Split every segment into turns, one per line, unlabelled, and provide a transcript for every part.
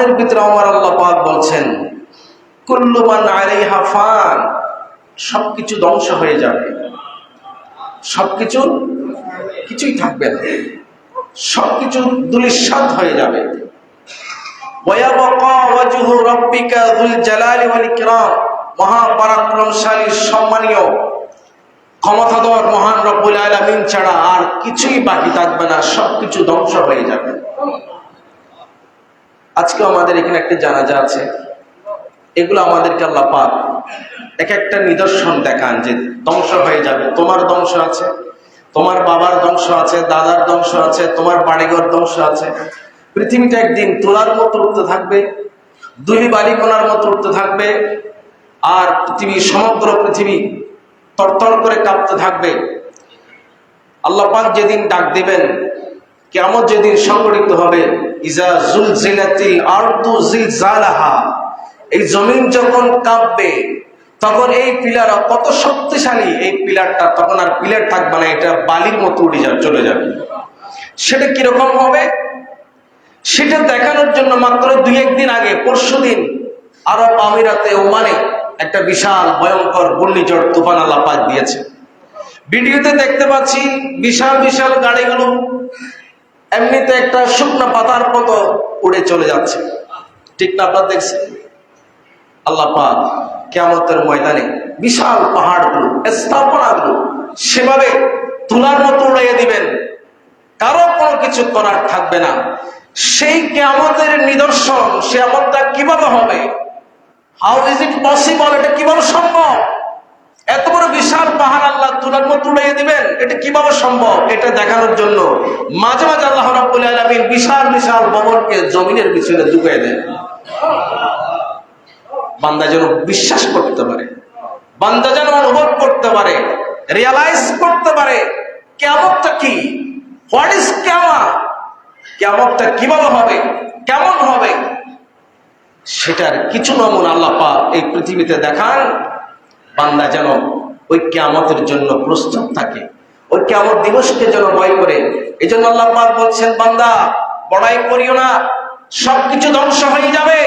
কোরআনের ভিতরে আমার আল্লাহ পাক বলছেন কুল্লু মান আলাইহা ফান, সবকিছু ধ্বংস হয়ে যাবে, সবকিছু কিছুই থাকবে না, সবকিছু ধূলিসাৎ হয়ে যাবে। ওয়ায়াবকা ওয়াজহু রাব্বিকা যুল জালালি ওয়াল ইকরাম, মহাপরাক্রমশালী সম্মানীয় ক্ষমতাধর মহান রব্বুল আলামিন ছাড়া আর কিছুই বাকি থাকবে না, সবকিছু ধ্বংস হয়ে যাবে। আজকে আমাদের এখানে একটা জানাজা আছে, এগুলো আমাদেরকে আল্লাহ পাক এক একটা নিদর্শন দেখান যে ধ্বংস হয়ে যাবে। তোমার ধ্বংস আছে, তোমার বাবার ধ্বংস আছে, দাদার ধ্বংস আছে, তোমার বাড়িঘর ধ্বংস আছে। পৃথিবীটা একদিন তুলার মতো উঠতে থাকবে, দুলি বালিকণার মতো উঠতে থাকবে, আর পৃথিবী, সমগ্র পৃথিবী তরতর করে কাঁপতে থাকবে। আল্লাহ পাক যেদিন ডাক দিবেন, কিয়ামত যেদিন সংঘটিত হবে, ইজা জুলজিলাতিল আরদু জিলজালাহা, এই জমিন যখন কাঁপবে তখন এই পিলার কত শক্তিশালী, এই পিলারটা তখন আর পিলার থাকবে না, এটা বালির মতো উঠে চলে যাবে। সেটা কিরকম হবে সেটা দেখানোর জন্য মাত্র 2-1 দিন আগে, পরশুদিন আরব আমিরাতে ওমানে একটা বিশাল ভয়ঙ্কর ঘূর্ণিঝড় তুফান আল্লাহ পাক দিয়েছে। ভিডিওতে দেখতে পাচ্ছি বিশাল বিশাল গাড়িগুলো এমনিতে একটা শুকনো পাতার মতো উড়ে চলে যাচ্ছে, ঠিক না? আপনারা দেখছেন আল্লাহ পাক কিয়ামতের ময়দানে বিশাল পাহাড়গুলো, স্থাপনাগুলো সেভাবে তুলার মতো উড়িয়ে দিবেন, কারো কোনো কিছু করার থাকবে না। সেই কিয়ামতের নিদর্শন, কিয়ামতটা কিভাবে হবে, হাউ ইজ ইট পসিবল, এটা কিভাবে সম্ভব? এত বড় বিশাল পাহাড় আল্লাহ তুলার মতো উড়িয়ে দিবেন, এটা কিভাবে সম্ভব? এটা দেখানোর জন্য মাঝে মাঝে আল্লাহ রাব্বুল আলামিন বিশাল বিশাল ভবনকে জমিনের পিছনে ঢুকিয়ে দেন, বান্দা যেন বিশ্বাস করতে পারে, বান্দা যেন অনুভব করতে পারে, রিয়ালাইজ করতে পারে কিয়ামতটা কি, হোয়াট ইজ কিয়ামত, কিয়ামতটা কিভাবে হবে, কেমন হবে, সেটার কিছু নমুনা আল্লাহ পাক এই পৃথিবীতে দেখান। বান্দা যেন ওই কিয়ামতের জন্য প্রস্তুত থাকে, ওই কিয়ামত দিবসকে যেন ভয় করে। এই জন্য আল্লাহ পাক বলছেন, বান্দা বড়াই করিও না, সবকিছু ধ্বংস হয়ে যাবে,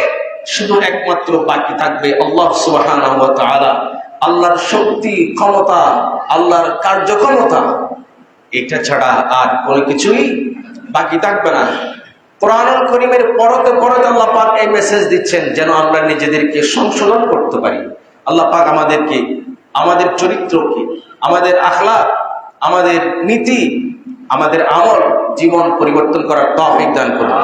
শুধু একমাত্র বাকি থাকবে আল্লাহ সুবহানাহু ওয়া তাআলা, আল্লাহর শক্তি, ক্ষমতা, আল্লাহর কার্যক্ষমতা, এটা ছাড়া আর কোনো কিছুই বাকি থাকবে না। কোরআনুল কারীমের পড়তে পড়তে আল্লাহ পাক এই মেসেজ দিচ্ছেন যেন আমরা নিজেদেরকে সংশোধন করতে পারি। আল্লাহ পাক আমাদেরকে, আমাদের চরিত্রকে, আমাদের আখলাক, আমাদের নীতি, আমাদের আমল, জীবন পরিবর্তন করার তৌফিক দান করুন।